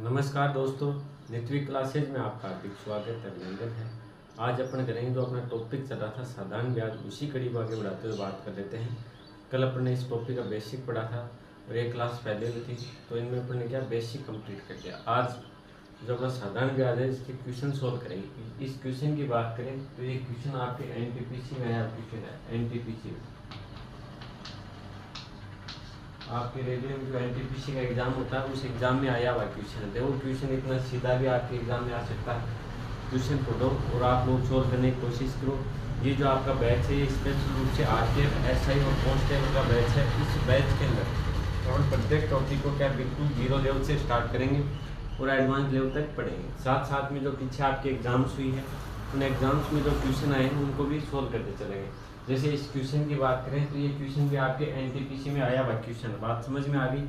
नमस्कार दोस्तों, नित्वी क्लासेज में आपका हार्दिक स्वागत अभिनंदन है। आज अपन करेंगे जो अपना टॉपिक चल रहा था साधारण ब्याज, उसी कड़ी को आगे बढ़ाते हुए बात कर लेते हैं। कल अपन ने इस टॉपिक का बेसिक पढ़ा था और एक क्लास पहले भी थी, तो इनमें अपन ने क्या बेसिक कंप्लीट कर दिया। आज जो अपना साधारण ब्याज है इसके क्वेश्चन सोल्व करेंगे। इस क्वेश्चन की बात करें तो ये क्वेश्चन आपके एनटीपीसी में आया क्वेश्चन है। एनटीपीसी आपके रेलवे में जो एनटीपीसी का एग्जाम होता है उस एग्जाम में आया हुआ क्वेश्चन है। देखो क्वेश्चन इतना सीधा भी आपके एग्जाम में आ सकता है। क्वेश्चन पढ़ो और आप लोग सोल्व करने की कोशिश करो। ये जो आपका बैच है ये स्पेशल रूप से आरटीएफ, एसआई और कांस्टेबल का बैच है। इस बैच के अंदर हम प्रत्येक टॉपिक को क्या बिल्कुल जीरो लेवल से स्टार्ट करेंगे और एडवांस लेवल तक पढ़ेंगे। साथ साथ में जो पीछे आपके एग्जाम्स हुई है उन एग्जाम्स में जो क्वेश्चन आए हैं उनको भी सोल्व करते चलेंगे। जैसे इस क्वेश्चन की बात करें तो ये क्वेश्चन भी आपके एनटीपीसी में आया हुआ क्वेश्चन, बात समझ में आ गई।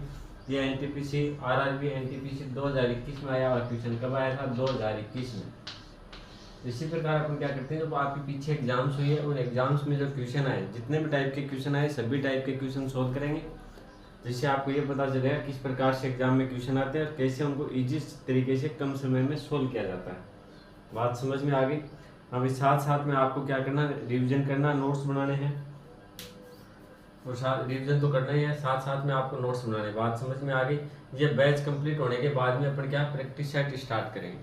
ये एनटीपीसी आरआरबी एनटीपीसी 2021 में आया हुआ क्वेश्चन। कब आया था? 2021 में। इसी प्रकार अपन क्या करते हैं, जब आपके पीछे एग्जाम्स हुई है उन एग्जाम्स में जो क्वेश्चन आए, जितने भी टाइप के क्वेश्चन आए सभी टाइप के क्वेश्चन सोल्व करेंगे, जिससे आपको ये पता चलेगा किस प्रकार से एग्जाम में क्वेश्चन आते हैं और कैसे उनको ईजी तरीके से कम समय में सोल्व किया जाता है। बात समझ में आ गई। अभी साथ साथ में आपको क्या करना, रिवीजन करना, नोट्स बनाने हैं और साथ रिवीजन तो करना ही है, साथ साथ में आपको नोट्स बनाने। बात समझ में आ गई। ये बैच कंप्लीट होने के बाद में अपन क्या प्रैक्टिस सेट स्टार्ट करेंगे,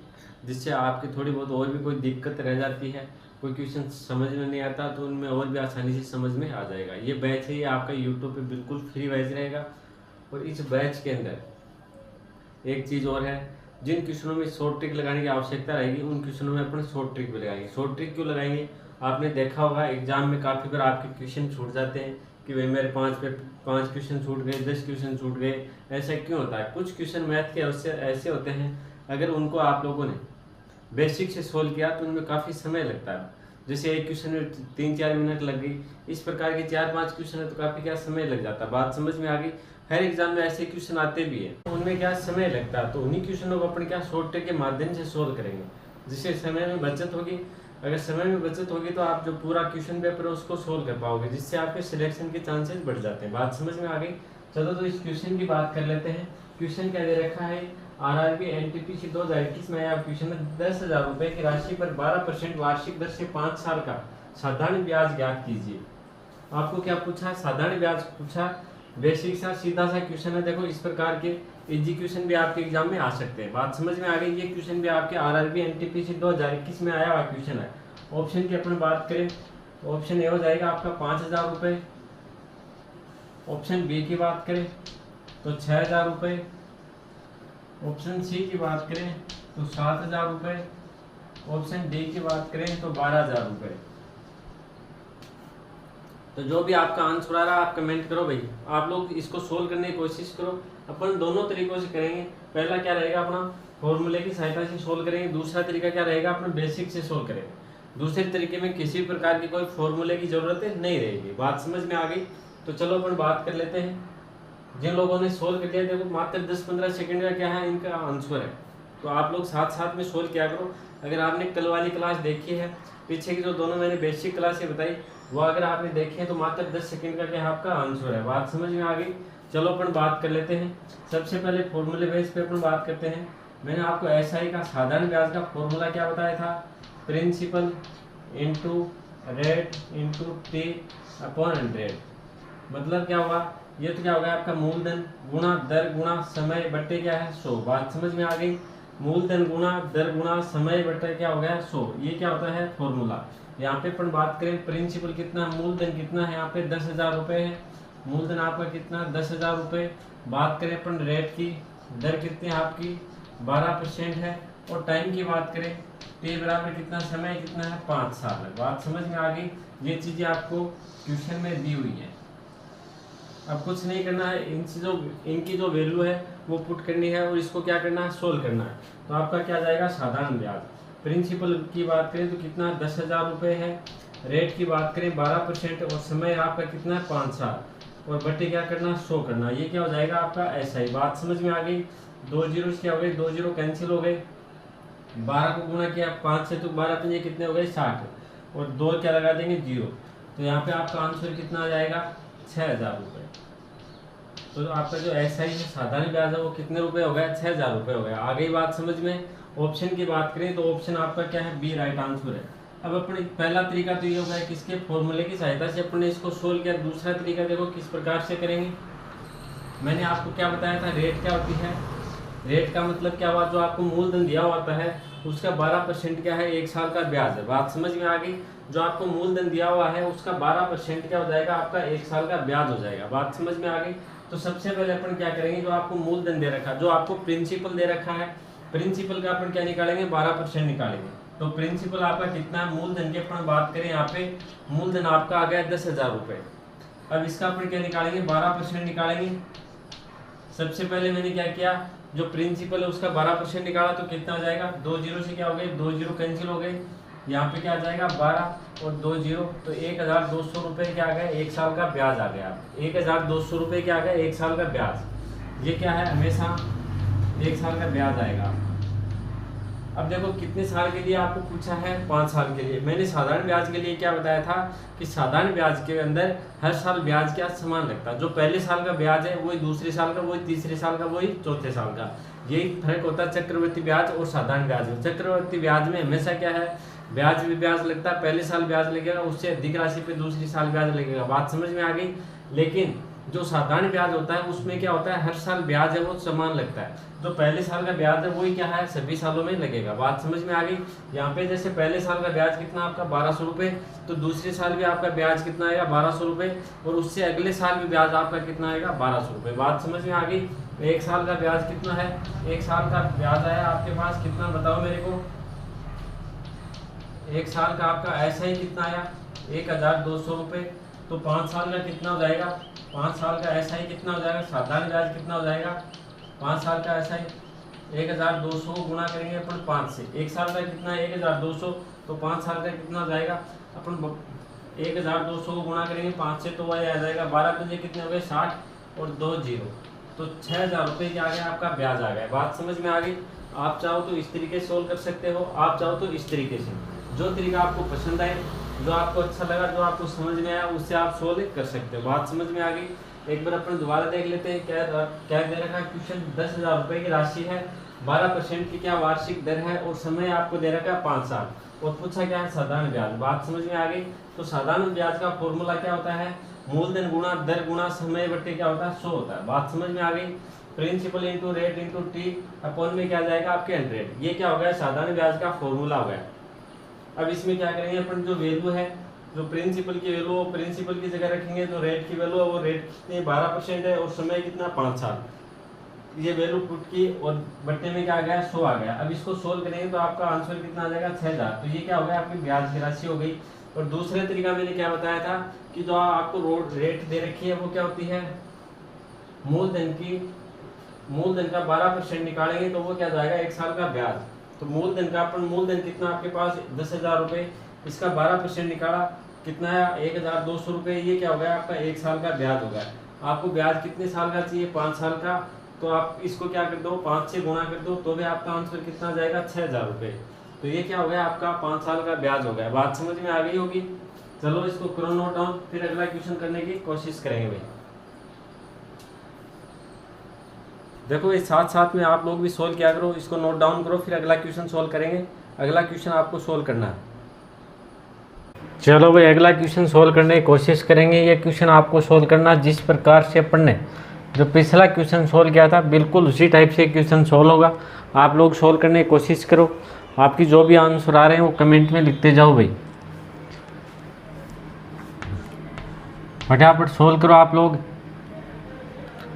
जिससे आपकी थोड़ी बहुत और भी कोई दिक्कत रह जाती है, कोई क्वेश्चन समझ में नहीं आता तो उनमें और भी आसानी से समझ में आ जाएगा। ये बैच है ये आपका यूट्यूब पे बिल्कुल फ्री बैच रहेगा। और इस बैच के अंदर एक चीज़ और है, जिन क्वेश्चनों में शॉर्ट ट्रिक लगाने की आवश्यकता रहेगी उन क्वेश्चनों में अपन शॉर्ट ट्रिक भी लगाएंगे। शॉर्ट ट्रिक क्यों लगाएंगे? आपने देखा होगा एग्जाम में काफ़ी बार आपके क्वेश्चन छूट जाते हैं कि भाई मेरे 5 क्वेश्चन छूट गए, 10 क्वेश्चन छूट गए। ऐसा क्यों होता है? कुछ क्वेश्चन मैथ के ऐसे होते हैं, अगर उनको आप लोगों ने बेसिक से सोल्व किया तो उनमें काफ़ी समय लगता है। जैसे एक क्वेश्चन में 3-4 मिनट लग गई, इस प्रकार के 4-5 क्वेश्चन है तो काफ़ी क्या समय लग जाता है। बात समझ में आ गई। हर एग्जाम में ऐसे क्वेश्चन आते भी है तो उनमें क्या समय लगता है, तो उन्हीं क्वेश्चनों को अपन क्या शॉर्ट ट्रिक के माध्यम से सोल्व करेंगे, जिससे समय में बचत होगी। अगर समय में बचत होगी तो आप जो पूरा क्वेश्चन पेपर है उसको सोल्व कर पाओगे, जिससे आपके सिलेक्शन के चांसेस बढ़ जाते हैं। बात समझ में आ गई। चलो तो इस क्वेश्चन की बात कर लेते हैं। क्वेश्चन क्या दे रखा है? आरआरबी एनटीपीसी 2021 में आया क्वेश्चन है, 10,000 रुपए की राशि पर 12% वार्षिक दर से 5 साल का साधारण ब्याज ज्ञात कीजिए। आपको क्या पूछा? साधारण ब्याज पूछा। बेसिक सा सीधा सा क्वेश्चन है। देखो इस प्रकार के इजी क्वेश्चन भी आपके एग्जाम में आ सकते हैं। बात समझ में आ गई। ये क्वेश्चन भी आपके आरआरबी एनटीपीसी 2021 में आया हुआ क्वेश्चन है। ऑप्शन की अपन बात करें तो ऑप्शन ए हो जाएगा आपका 5,000 रुपये। ऑप्शन बी की बात करें तो 6,000 रुपये। ऑप्शन सी की बात करें तो 7,000 रुपये। ऑप्शन डी की बात करें तो 12,000 रुपये। तो जो भी आपका आंसर आ रहा है आप कमेंट करो भाई। आप लोग इसको सोल्व करने की कोशिश करो। अपन दोनों तरीकों से करेंगे। पहला क्या रहेगा, अपना फॉर्मूले की सहायता से सोल्व करेंगे। दूसरा तरीका क्या रहेगा, अपना बेसिक से सोल्व करेंगे। दूसरे तरीके में किसी प्रकार की कोई फॉर्मूले की जरूरत नहीं रहेगी। बात समझ में आ गई। तो चलो अपन बात कर लेते हैं। जिन लोगों ने सोल्व कर लिया, देखो मात्र 10-15 सेकंड का क्या है इनका आंसर है, तो आप लोग साथ साथ में सोल्व किया करो। अगर आपने कल वाली क्लास देखी है, पीछे की जो दोनों मैंने बेसिक क्लासें बताई वो अगर आपने देखे हैं तो मात्र 10 सेकंड का क्या है आपका आंसर है। बात समझ में आ गई। चलो अपन बात कर लेते हैं। सबसे पहले फॉर्मूले बेस पे अपन बात करते हैं। मैंने आपको एसआई का साधारण ब्याज का फॉर्मूला क्या बताया था? Principal into rate into T upon 100। मतलब क्या हुआ? ये तो क्या होगा आपका मूलधन गुणा दर गुणा समय बट्टे क्या है 100। बात समझ में आ गई। मूलधन गुणा दर गुणा समय बट्टे क्या हो गया 100। ये क्या होता है फॉर्मूला। यहाँ पे अपन बात करें प्रिंसिपल कितना, मूलधन कितना है, यहाँ पे 10,000 रुपये है। मूलधन आपका कितना 10,000 रुपये। बात करें अपन रेट की, दर कितनी है आपकी 12% है। और टाइम की बात करें टी बराबर कितना, समय कितना है 5 साल है। बात समझ में आ गई। ये चीज़ें आपको क्वेश्चन में दी हुई है। अब कुछ नहीं करना है, इनकी जो वैल्यू है वो पुट करनी है और इसको क्या करना है सोल्व करना है। तो आपका क्या जाएगा साधारण ब्याज। प्रिंसिपल की बात करें तो कितना 10,000 रुपये है। रेट की बात करें 12% और समय आपका कितना है 5 साल। और बट्टे क्या करना 100 करना। ये क्या हो जाएगा आपका एसआई। बात समझ में आ गई। 2 जीरो क्या हो गए, 2 जीरो कैंसिल हो गए। 12 को गुणा किया 5 से तो 12 पंजे कितने हो गए 60 और 2 क्या लगा देंगे 0। तो यहाँ पे आपका आंसर कितना आ जाएगा 6,000 रुपये। तो जो आपका जो SI है साधारण ब्याज है वो कितने रुपए हो गया, 6000 रुपये हो गया। आ गई बात समझ में। ऑप्शन की बात करें तो ऑप्शन आपका क्या है, बी राइट आंसर है। अब अपने पहला तरीका तो ये होगा किसके फॉर्मूले की सहायता से अपने इसको सोल्व किया। दूसरा तरीका देखो किस प्रकार से करेंगे। मैंने आपको क्या बताया था, रेट क्या होती है, रेट का मतलब क्या हुआ, जो आपको मूलधन दिया होता है उसका 12% क्या है, 1 साल का ब्याज है। बात समझ में आ गई। जो आपको मूलधन दिया हुआ है उसका 12% क्या हो जाएगा, आपका 1 साल का ब्याज हो जाएगा। बात समझ में आ गई। तो सबसे पहले अपन क्या करेंगे, जो आपको मूलधन दे रखा है, जो आपको प्रिंसिपल दे रखा है, प्रिंसिपल का अपन क्या निकालेंगे, 12% निकालेंगे। तो प्रिंसिपल आपका कितना है, मूलधन की अपन बात करें यहाँ पे, मूलधन आपका आ गया 10,000 रुपये। अब इसका अपन क्या निकालेंगे, 12% निकालेंगे। सबसे पहले मैंने क्या किया, जो प्रिंसिपल है उसका 12% निकाला तो कितना हो जाएगा, 2 जीरो से क्या हो गए, 2 जीरो कैंसिल हो गए। यहाँ पे क्या आ जाएगा 12 और 2 जीरो, तो 1200 रुपये क्या आ गया, 1 साल का ब्याज आ गया। 1200 रुपये क्या आ गया, 1 साल का ब्याज। ये क्या है, हमेशा 1 साल का ब्याज आएगा। अब देखो कितने साल के लिए आपको पूछा है, 5 साल के लिए। मैंने साधारण ब्याज के लिए क्या बताया था कि साधारण ब्याज के अंदर हर साल ब्याज क्या समान लगता है। जो पहले साल का ब्याज है वही दूसरे साल का, वही तीसरे साल का, वही चौथे साल का। यही फर्क होता है चक्रवृद्धि ब्याज और साधारण ब्याज में। चक्रवृद्धि ब्याज में हमेशा क्या है, ब्याज भी ब्याज लगता है, पहले साल ब्याज लगेगा, उससे अधिक राशि पे दूसरी साल ब्याज लगेगा। बात समझ में आ गई। लेकिन जो साधारण ब्याज होता है उसमें क्या होता है, हर साल ब्याज है वो समान लगता है। जो पहले साल का ब्याज है वही क्या है, सभी सालों में लगेगा। बात समझ में आ गई। यहाँ पे जैसे पहले साल का ब्याज कितना आपका 1200 रुपये, तो दूसरे साल भी आपका ब्याज कितना आएगा, 1200 रुपये, और उससे अगले साल भी ब्याज आपका कितना आएगा, 1200 रुपये। बात समझ में आ गई। 1 साल का ब्याज कितना है, 1 साल का ब्याज आया आपके पास कितना, बताओ मेरे को। 1 साल का आपका ऐसा ही कितना आया, 1200 रुपये। तो 5 साल का कितना हो जाएगा, 5 साल का ऐसा ही कितना हो जाएगा, साधारण ब्याज कितना हो जाएगा, 5 साल का ऐसा ही 1200 को गुणा करेंगे अपन 5 से। 1 साल का कितना है 1200, तो 5 साल का कितना हो जाएगा, अपन 1200 को गुणा करेंगे 5 से, तो वह आ जाएगा 12 बजे कितने हो गए, 60 और 2 जीरो, तो 6000 रुपये क्या आ गया, आपका ब्याज आ गया। बात समझ में आ गई। आप चाहो तो इस तरीके से सोल्व कर सकते हो, आप चाहो तो इस तरीके से, जो तरीका आपको पसंद आए, जो आपको अच्छा लगा, जो आपको समझ में आया, उससे आप सोल्व कर सकते हो। बात समझ में आ गई। एक बार अपन दोबारा देख लेते हैं। क्या दे रखा है क्वेश्चन, 10,000 रुपये की राशि है, 12% की क्या वार्षिक दर है, और समय आपको दे रखा है 5 साल, और पूछा क्या है, साधारण ब्याज। बात समझ में आ गई। तो साधारण ब्याज का फॉर्मूला क्या होता है, मूलधन गुणा दर गुणा समय बटे क्या होता है, 100 होता है। बात समझ में आ गई। Principal into rate into T upon में क्या जाएगा, आपके 100। ये क्या हो गया, साधारण ब्याज का फॉर्मूला हो गया। अब इसमें क्या करेंगे अपन, जो वैल्यू है, जो प्रिंसिपल की वैल्यू वो प्रिंसिपल की जगह रखेंगे, जो रेट की वैल्यू है वो रेट कितनी 12% है, और समय कितना 5 साल। ये वैल्यू पुट की और बट्टे में क्या आ गया, 100 आ गया। अब इसको सोल्व करेंगे तो आपका आंसर कितना आ जाएगा, 6000। तो ये क्या हो गया, आपकी ब्याज की राशि हो गई। और दूसरा तरीका मैंने क्या बताया था कि जो आपको रोड रेट दे रखी है वो क्या होती है, मूलधन का 12% निकालेंगे तो वो क्या जाएगा, 1 साल का ब्याज। तो मूलधन का अपन, मूलधन कितना आपके पास 10,000 रुपये, इसका 12% निकाला कितना है 1200 रुपये। ये क्या हो गया, आपका 1 साल का ब्याज हो गया। आपको ब्याज कितने साल का चाहिए, 5 साल का, तो आप इसको क्या कर दो, 5 से गुणा कर दो, तो भी आपका आंसर कितना जाएगा, 6000 रुपये। तो ये क्या हो गया, आपका 5 साल का ब्याज हो गया। बात समझ में आ गई होगी। चलो इसको करो नोट डाउन, फिर अगला क्वेश्चन करने की कोशिश करेंगे भाई। देखो इस साथ साथ में आप लोग भी सोल्व किया करो, इसको नोट डाउन करो, फिर अगला क्वेश्चन सोल्व करेंगे। अगला क्वेश्चन आपको सोल्व करना है। चलो भाई अगला क्वेश्चन सोल्व करने की कोशिश करेंगे। ये क्वेश्चन आपको सोल्व करना, जिस प्रकार से अपन ने जो पिछला क्वेश्चन सोल्व किया था बिल्कुल उसी टाइप से क्वेश्चन सोल्व होगा। आप लोग सोल्व करने की कोशिश करो। आपकी जो भी आंसर आ रहे हैं वो कमेंट में लिखते जाओ भाई, फटाफट सोल्व करो आप लोग,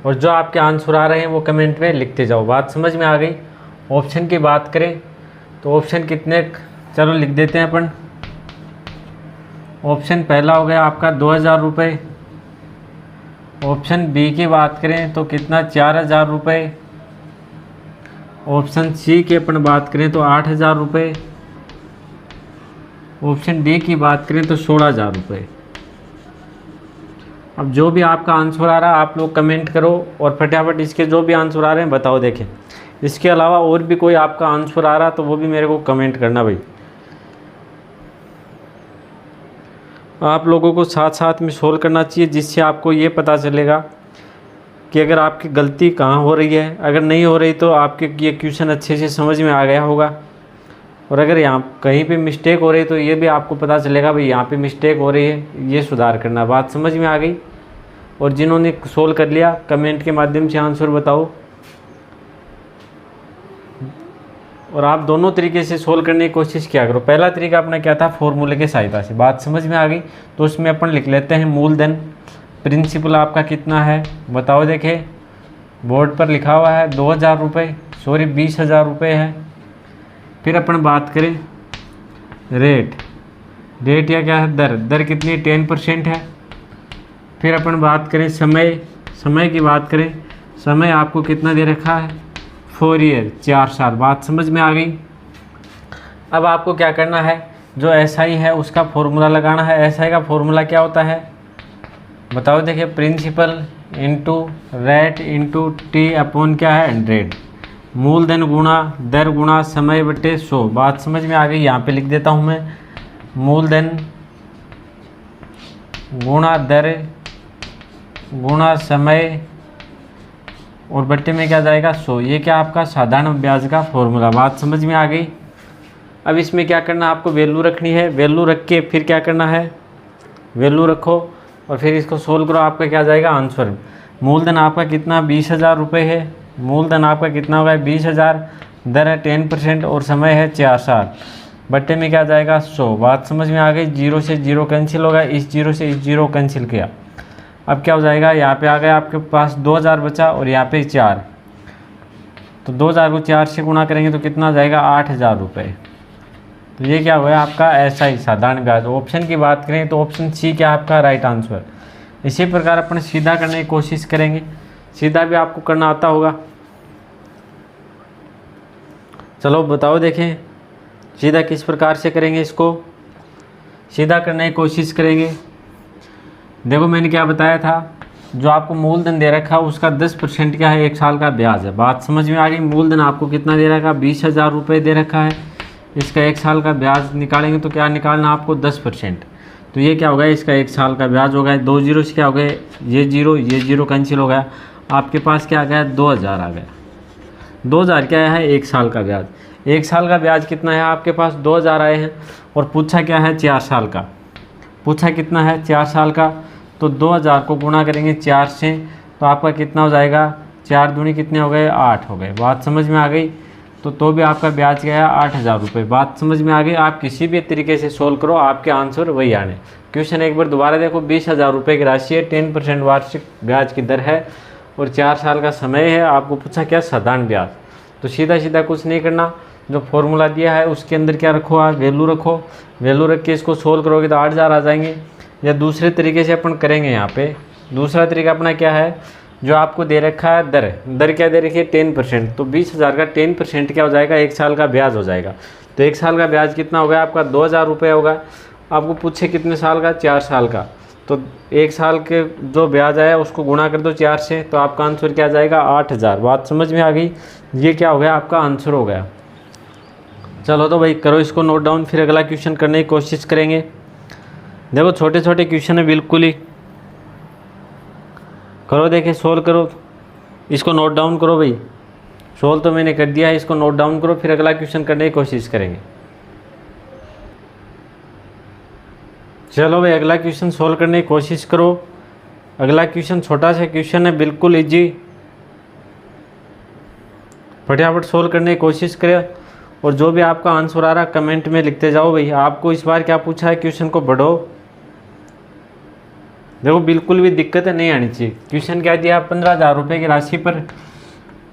और जो आपके आंसर आ रहे हैं वो कमेंट में लिखते जाओ। बात समझ में आ गई। ऑप्शन की बात करें तो ऑप्शन कितने, चलो लिख देते हैं अपन। ऑप्शन पहला हो गया आपका 2000 रुपये। ऑप्शन बी की बात करें तो कितना, 4000 रुपये। ऑप्शन सी की अपन बात करें तो 8000 रुपये। ऑप्शन डी की बात करें तो 16000 रुपये। अब जो भी आपका आंसर आ रहा है आप लोग कमेंट करो, और फटाफट इसके जो भी आंसर आ रहे हैं बताओ। देखें इसके अलावा और भी कोई आपका आंसर आ रहा तो वो भी मेरे को कमेंट करना भाई। आप लोगों को साथ साथ में सोल्व करना चाहिए, जिससे आपको ये पता चलेगा कि अगर आपकी गलती कहाँ हो रही है। अगर नहीं हो रही तो आपके ये क्वेश्चन अच्छे से समझ में आ गया होगा, और अगर यहाँ कहीं पे मिस्टेक हो रही है तो ये भी आपको पता चलेगा भाई यहाँ पे मिस्टेक हो रही है, ये सुधार करना। बात समझ में आ गई? और जिन्होंने सोल्व कर लिया कमेंट के माध्यम से आंसर बताओ। और आप दोनों तरीके से सोल्व करने की कोशिश किया करो। पहला तरीका अपना क्या था, फॉर्मूले की सहायता से। बात समझ में आ गई? तो उसमें अपन लिख लेते हैं मूलधन। प्रिंसिपल आपका कितना है बताओ, देखें बोर्ड पर लिखा हुआ है 2000 रुपये, सॉरी 20,000 रुपये है। फिर अपन बात करें रेट, रेट या क्या है, दर, दर कितनी 10% है। फिर अपन बात करें समय, समय की बात करें, समय आपको कितना दे रखा है 4 ईयर, 4 साल। बात समझ में आ गई? अब आपको क्या करना है, जो SI है उसका फॉर्मूला लगाना है। SI का फॉर्मूला क्या होता है बताओ, देखिए principal into rate into T upon क्या है 100, मूलधन गुणा दर गुणा समय बटे 100। बात समझ में आ गई? यहाँ पे लिख देता हूँ मैं, मूलधन गुणा दर गुणा समय और बट्टे में क्या जाएगा 100। ये क्या आपका साधारण ब्याज का फॉर्मूला। बात समझ में आ गई? अब इसमें क्या करना, आपको वैल्यू रखनी है। वैल्यू रख के फिर क्या करना है, वैल्यू रखो और फिर इसको सोल्व करो। आपका क्या जाएगा आंसर। मूलधन आपका कितना 20,000 रुपये है, मूलधन आपका कितना होगा 20,000, दर है 10% और समय है 4 साल, बट्टे में क्या जाएगा 100। बात समझ में आ गई? 0 से 0 कैंसिल होगा, इस 0 से इस 0 कैंसिल किया। अब क्या हो जाएगा, यहाँ पे आ गया आपके पास 2000 बचा और यहाँ पे 4, तो 2000 को 4 से गुणा करेंगे तो कितना आ जाएगा 8,000 रुपये। तो ये क्या हुआ आपका SI साधारण ब्याज। ऑप्शन की बात करें तो ऑप्शन C क्या आपका राइट आंसर। इसी प्रकार अपन सीधा करने की कोशिश करेंगे, सीधा भी आपको करना आता होगा। चलो बताओ, देखें सीधा किस प्रकार से करेंगे। इसको सीधा करने की कोशिश करेंगे। देखो मैंने क्या बताया था, जो आपको मूलधन दे रखा है उसका 10% क्या है 1 साल का ब्याज है। बात समझ में आ गई? मूलधन आपको कितना दे रखा है 20,000 रुपये दे रखा है, इसका 1 साल का ब्याज निकालेंगे तो क्या निकालना आपको 10%। तो ये क्या होगा, इसका 1 साल का ब्याज हो गया। 2 जीरो से क्या हो गए, ये जीरो कैंसिल हो गया। आपके पास क्या आ गया 2000 आ गया। 2000 क्या है 1 साल का ब्याज। 1 साल का ब्याज कितना है आपके पास 2000 आए हैं, और पूछा क्या है 4 साल का। पूछा कितना है 4 साल का, तो 2000 को गुणा करेंगे 4 से तो आपका कितना हो जाएगा, 4 दूनी कितने हो गए 8 हो गए। बात समझ में आ गई? तो भी आपका ब्याज गया 8,000 रुपये। बात समझ में आ गई? आप किसी भी तरीके से सोल्व करो, आपके आंसर वही आने। क्वेश्चन एक बार दोबारा देखो, 20,000 रुपये की राशि है, 10% वार्षिक ब्याज की दर है और 4 साल का समय है। आपको पूछा क्या साधारण ब्याज। तो सीधा सीधा कुछ नहीं करना, जो फॉर्मूला दिया है उसके अंदर क्या रखो, आप वैल्यू रखो। वैल्यू रख के इसको सोल्व करोगे तो 8,000 आ जाएंगे। या दूसरे तरीके से अपन करेंगे, यहाँ पे दूसरा तरीका अपना क्या है, जो आपको दे रखा है दर, दर क्या दे रखी है 10%, तो 20,000 का 10% क्या हो जाएगा 1 साल का ब्याज हो जाएगा। तो 1 साल का ब्याज कितना होगा आपका 2,000 रुपये होगा। आपको पूछे कितने साल का 4 साल का, तो 1 साल के जो ब्याज आया उसको गुणा कर दो 4 से, तो आपका आंसर क्या जाएगा 8,000। बात समझ में आ गई? ये क्या हो गया आपका आंसर हो गया। चलो तो भाई करो इसको नोट डाउन, फिर अगला क्वेश्चन करने की कोशिश करेंगे। देखो छोटे छोटे क्वेश्चन है, बिल्कुल ही करो, देखे सोल्व करो, इसको नोट डाउन करो भाई। सोल्व तो मैंने कर दिया है, इसको नोट डाउन करो, फिर अगला क्वेश्चन करने की कोशिश करेंगे। चलो भाई अगला क्वेश्चन सोल्व करने की कोशिश करो। अगला क्वेश्चन छोटा सा क्वेश्चन है, बिल्कुल इजी, फटाफट सोल्व करने की कोशिश करें। और जो भी आपका आंसर आ रहा है कमेंट में लिखते जाओ भाई। आपको इस बार क्या पूछा है, क्वेश्चन को बढ़ो। देखो बिल्कुल भी दिक्कत नहीं आनी चाहिए। क्वेश्चन क्या दिया, 15,000 रुपये की राशि पर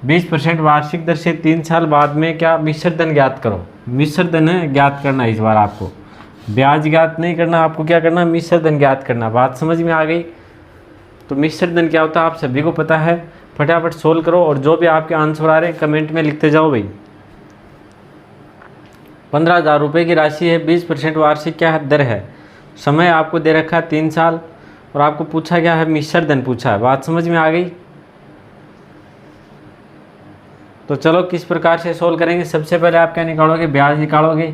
20% वार्षिक दर से 3 साल बाद में क्या मिश्र धन ज्ञात करो। मिश्र धन ज्ञात करना है इस बार आपको, ब्याज ज्ञात नहीं करना, आपको क्या करना मिश्र धन ज्ञात करना। बात समझ में आ गई? तो मिश्र धन क्या होता है आप सभी को पता है। फटाफट सोल्व करो और जो भी आपके आंसर आ रहे हैं कमेंट में लिखते जाओ भाई। 15,000 रुपये की राशि है, 20% वार्षिक क्या है दर है, समय आपको दे रखा है 3 साल, और आपको पूछा क्या है मिश्र धन पूछा है। बात समझ में आ गई? तो चलो किस प्रकार से सोल्व करेंगे। सबसे पहले आप क्या निकालोगे, ब्याज निकालोगे।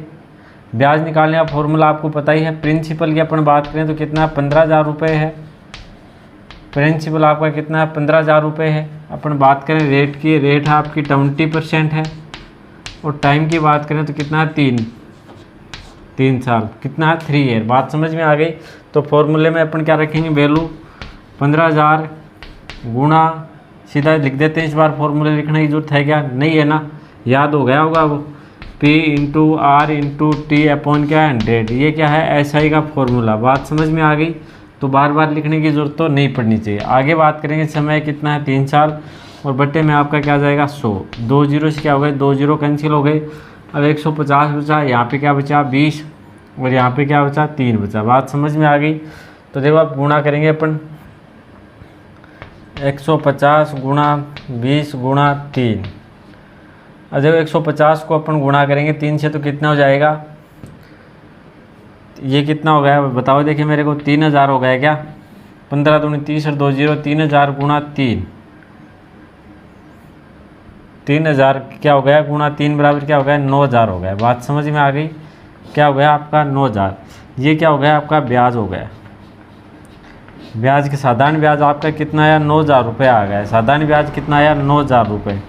ब्याज निकालने का फॉर्मूला आपको पता ही है। प्रिंसिपल की अपन बात करें तो कितना 15,000 रुपये है, प्रिंसिपल आपका कितना है 15,000 रुपये है। अपन बात करें रेट की, रेट है आपकी 20% है। और टाइम की बात करें तो कितना है 3 साल, कितना है 3 ईयर। बात समझ में आ गई। तो फॉर्मूले में अपन क्या रखेंगे, वैल्यू 15,000 गुणा, सीधा लिख देते हैं। इस बार फॉर्मूले लिखने की जरूरत है क्या, नहीं है ना, याद हो गया होगा वो, P into R into T upon क्या 100। ये क्या है SI का फॉर्मूला। बात समझ में आ गई। तो बार बार लिखने की जरूरत तो नहीं पड़नी चाहिए। आगे बात करेंगे, समय कितना है 3 साल, और बट्टे में आपका क्या जाएगा 100। 2 जीरो से क्या हो गए, 2 जीरो कैंसिल हो गए। अब 150 बचा, यहाँ पे क्या बचा 20, और यहाँ पे क्या बचा 3 बचा। बात समझ में आ गई। तो देखो आप गुणा करेंगे अपन 150 गुणा 20 गुणा 3। अब देखो 150 को अपन गुणा करेंगे 3 से तो कितना हो जाएगा, ये कितना हो गया बताओ, देखिए मेरे को 3,000 हो गया क्या, 15 दूनी 30 और 2 जीरो, 3,000 गुणा 3,000 क्या हो गया गुणा 3 बराबर क्या हो गया 9,000 हो गया। बात समझ में आ गई। क्या हो गया आपका 9,000। ये क्या हो गया आपका ब्याज हो गया। ब्याज के साधारण ब्याज आपका कितना आया 9,000 रुपये आ गया। साधारण ब्याज कितना आया 9,000 रुपये।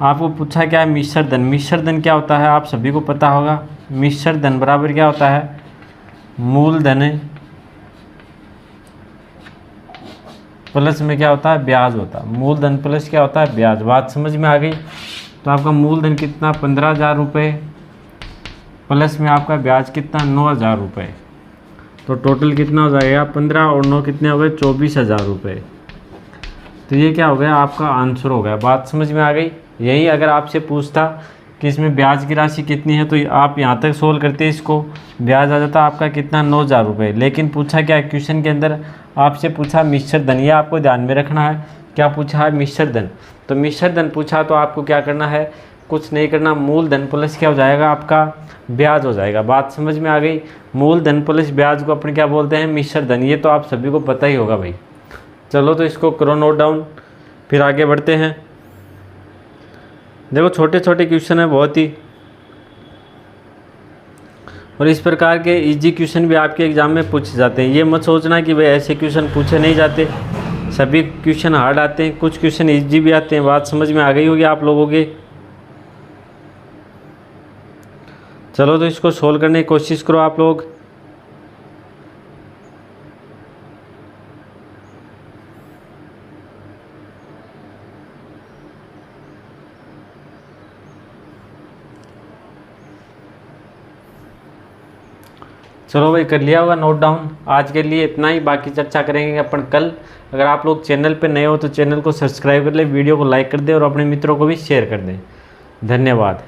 आपको पूछा क्या है मिश्र धन। मिश्र धन क्या होता है आप सभी को पता होगा। मिश्र धन बराबर क्या होता है, मूलधन प्लस में क्या होता है ब्याज होता है। मूलधन प्लस क्या होता है ब्याज। बात समझ में आ गई। तो आपका मूलधन कितना 15,000 रुपये, प्लस में आपका ब्याज कितना 9,000 रुपये। तो टोटल कितना हो जाएगा 15 और 9 कितने हो गए 24,000 रुपये। तो ये क्या हो गया आपका आंसर हो गया। बात समझ में आ गई। यही अगर आपसे पूछता कि इसमें ब्याज की राशि कितनी है तो आप यहाँ तक सोल्व करते इसको, ब्याज आ जाता आपका कितना 9,000 रुपये। लेकिन पूछा क्या क्वेश्चन के अंदर आपसे पूछा मिश्र धन। ये आपको ध्यान में रखना है, क्या पूछा है मिश्र धन। तो मिश्र धन पूछा तो आपको क्या करना है, कुछ नहीं करना, मूलधन प्लस क्या हो जाएगा आपका ब्याज हो जाएगा। बात समझ में आ गई। मूलधन प्लस ब्याज को अपन क्या बोलते हैं मिश्र धन। ये तो आप सभी को पता ही होगा भाई। चलो तो इसको करो नोट डाउन, फिर आगे बढ़ते हैं। देखो छोटे छोटे क्वेश्चन है बहुत ही, और इस प्रकार के इजी क्वेश्चन भी आपके एग्जाम में पूछे जाते हैं। ये मत सोचना कि भाई ऐसे क्वेश्चन पूछे नहीं जाते, सभी क्वेश्चन हार्ड आते हैं, कुछ क्वेश्चन इजी भी आते हैं। बात समझ में आ गई होगी आप लोगों के। चलो तो इसको सोल्व करने की कोशिश करो आप लोग। चलो भाई कर लिया होगा नोट डाउन। आज के लिए इतना ही, बाकी चर्चा करेंगे अपन कल। अगर आप लोग चैनल पे नए हो तो चैनल को सब्सक्राइब कर ले, वीडियो को लाइक कर दे और अपने मित्रों को भी शेयर कर दें। धन्यवाद।